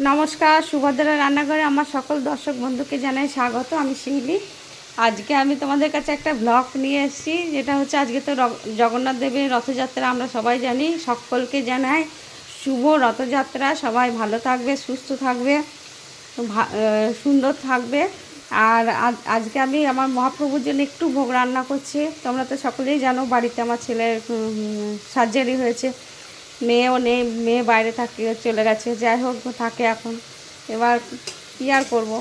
নমস্কার, সুভদ্রা রান্নাঘরে আমার সকল দর্শক বন্ধুকে জানাই স্বাগত। আমি শিউলি। আজকে আমি তোমাদের কাছে একটা ব্লগ নিয়ে এসেছি, যেটা হচ্ছে আজকে তো জগন্নাথ দেবের রথযাত্রা। আমরা সবাই জানি, সকলকে জানাই শুভ রথযাত্রা। সবাই ভালো থাকবে, সুস্থ থাকবে, সুন্দর থাকবে। আর আজকে আমি আমার মহাপ্রভুর জন্য একটু ভোগ রান্না করছি। তোমরা তো সকলেই জানো, বাড়িতে আমার ছেলের সার্জারি হয়েছে। মেয়েও নেই, মেয়ে বাইরে থাকে, চলে গেছে। যাই হোক, থাকে এখন। এবার কী আর করবো,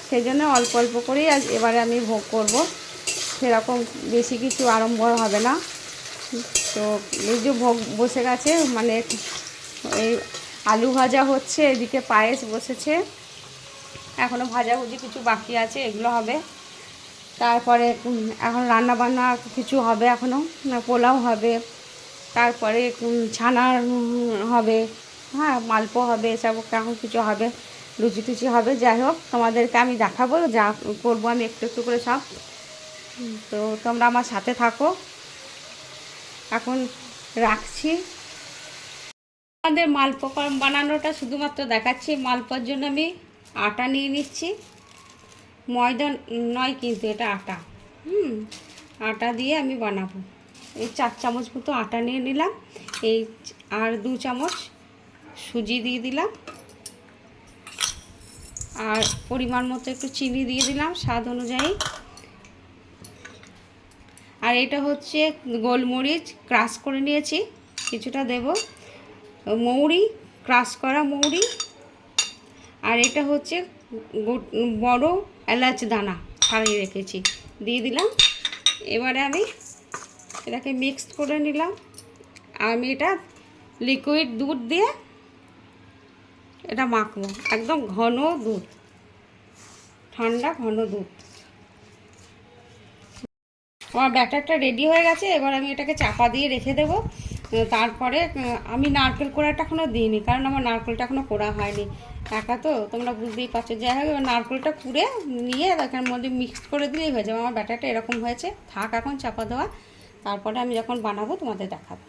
সেই জন্য অল্প অল্প করেই এবারে আমি ভোগ করব। সেরকম বেশি কিছু আড়ম্বর হবে না। তো এই যে ভোগ বসে গেছে, মানে এই আলু ভাজা হচ্ছে, এদিকে পায়েস বসেছে, এখনও ভাজাভুজি কিছু বাকি আছে, এগুলো হবে। তারপরে এখন রান্না বান্না কিছু হবে, এখনও পোলাও হবে, তারপরে ছানার হবে, হ্যাঁ, মালপো হবে, এসব কেমন কিছু হবে, লুচি টুচি হবে। যাই হোক, তোমাদেরকে আমি দেখাবো যা করবো আমি একটু একটু করে সব। তো তোমরা আমার সাথে থাকো। এখন রাখছি। আমাদের মালপো বানানোটা শুধুমাত্র দেখাচ্ছি। মালপোর জন্য আমি আটা নিয়ে নিচ্ছি, ময়দা নয় কিন্তু, এটা আটা। আটা দিয়ে আমি বানাবো। এই 4 চামচ মতো আটা নিয়ে নিলাম, এই আর 2 চামচ সুজি দিয়ে দিলাম, আর পরিমাণ মতো একটু চিনি দিয়ে দিলাম স্বাদ অনুযায়ী। আর এটা হচ্ছে গোলমরিচ ক্রাশ করে নিয়েছি, কিছুটা দেব, মৌরি ক্রাশ করা মৌরি, আর এটা হচ্ছে বড় এলাচ দানা ছাড়িয়ে রেখেছি, দিয়ে দিলাম। এবারে আমি এটাকে মিক্সড করে নিলাম। আমি এটা লিকুইড দুধ দিয়ে এটা মাখবো, একদম ঘন দুধ, ঠান্ডা ঘন দুধ। আমার ব্যাটারটা রেডি হয়ে গেছে। এবার আমি এটাকে চাপা দিয়ে রেখে দেবো। তারপরে আমি নারকেল কোড়াটা এখনও দিইনি, কারণ আমার নারকেলটা এখনও কোড়া হয়নি। একা তো, তোমরা বুঝতেই পারছো। যাই হোক, এবার নারকেলটা কুড়ে নিয়ে এখানের মধ্যে মিক্সড করে দিলেই হয়ে যাবে। আমার ব্যাটারটা এরকম হয়েছে, থাক এখন চাপা দেওয়া। তারপরে আমি যখন বানাবো তোমাদের দেখাবো।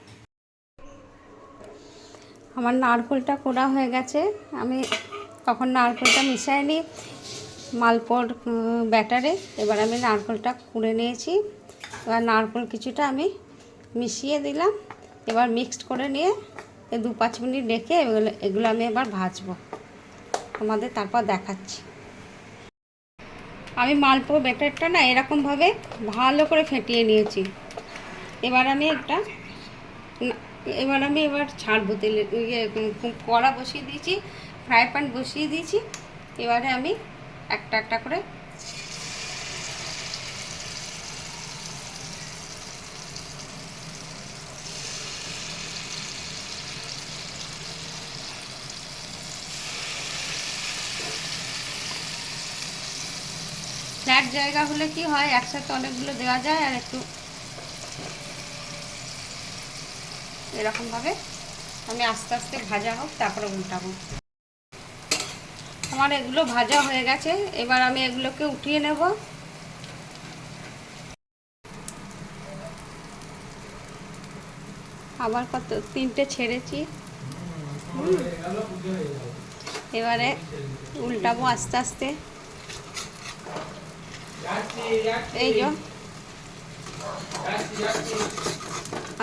আমার নারকেলটা কোড়া হয়ে গেছে। আমি তখন নারকেলটা মিশাইনি মালপোর ব্যাটারে। এবার আমি নারকেলটা কুড়ে নিয়েছি। এবার নারকেল কিছুটা আমি মিশিয়ে দিলাম। এবার মিক্সড করে নিয়ে 2-5 মিনিট রেখে এগুলো আমি এবার ভাজবো, তোমাদের তারপর দেখাচ্ছি। আমি মালপোর ব্যাটারটা না এরকমভাবে ভালো করে ফেটিয়ে নিয়েছি। এবার আমি এবার ছাড়বো তেলে। কড়া বসিয়ে দিয়েছি, ফ্রাই প্যান বসিয়ে দিয়েছি। এবারে আমি একটা একটা করে ফ্ল্যাট জায়গা হলে কি হয়, একসাথে অনেকগুলো দেওয়া যায়। আর একটু এরকমভাবে আমি আস্তে আস্তে ভাজা হোক, তারপরে উল্টাবো। আমার এগুলো ভাজা হয়ে গেছে। এবার আমি এগুলোকে উঠিয়ে নেব। আবার কত 3টে ছেড়েছি। এবারে উল্টাবো আস্তে আস্তে। এই যে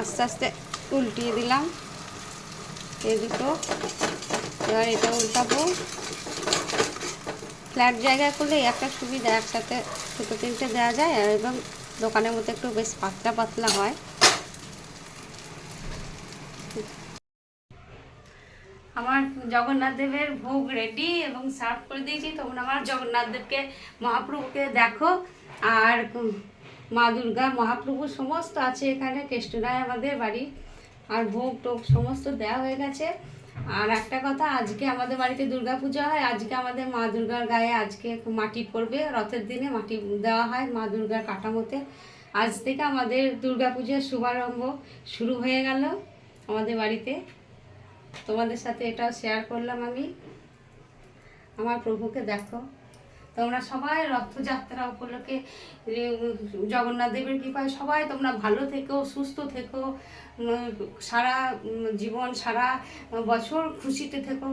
আস্তে আস্তে উল্টিয়ে দিলাম এই দুটো। এবার এটা উল্টাবো। ফ্ল্যাট জায়গায় করলে একটা সুবিধা, একসাথে 2-3টে দেওয়া যায়, আর এবং দোকানের মধ্যে একটু বেশ পাতলা পাতলা হয়। আমার জগন্নাথ দেবের ভোগ রেডি এবং সার্ভ করে দিয়েছি। তোমরা আমার জগন্নাথ দেবকে, মহাপ্রভুকে দেখো। আর মা দুর্গা, মহাপ্রভু সমস্ত আছে এখানে, কেষ্টরায় আমাদের বাড়ি। আর ভোগ টোগ সমস্ত দেওয়া হয়ে গেছে। আর একটা কথা, আজকে আমাদের বাড়িতে দুর্গা পূজা হয়। আজকে আমাদের মা দুর্গার গায়ে আজকে মাটি পড়বে। রথের দিনে মাটি দেওয়া হয় মা দুর্গার কাঠামোতে। আজ থেকে আমাদের দুর্গা পূজার শুভারম্ভ শুরু হয়ে গেল আমাদের বাড়িতে। তোমাদের সাথে এটাও শেয়ার করলাম আমি। আমার প্রভুকে দেখো। তোমরা সবাই রথযাত্রা উপলক্ষে জগন্নাথ দেবের কৃপায় সবাই তোমরা ভালো থেকো, সুস্থ থেকো, সারা জীবন, সারা বছর খুশিতে থেকো।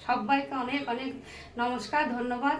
সবাইকে অনেক অনেক নমস্কার, ধন্যবাদ।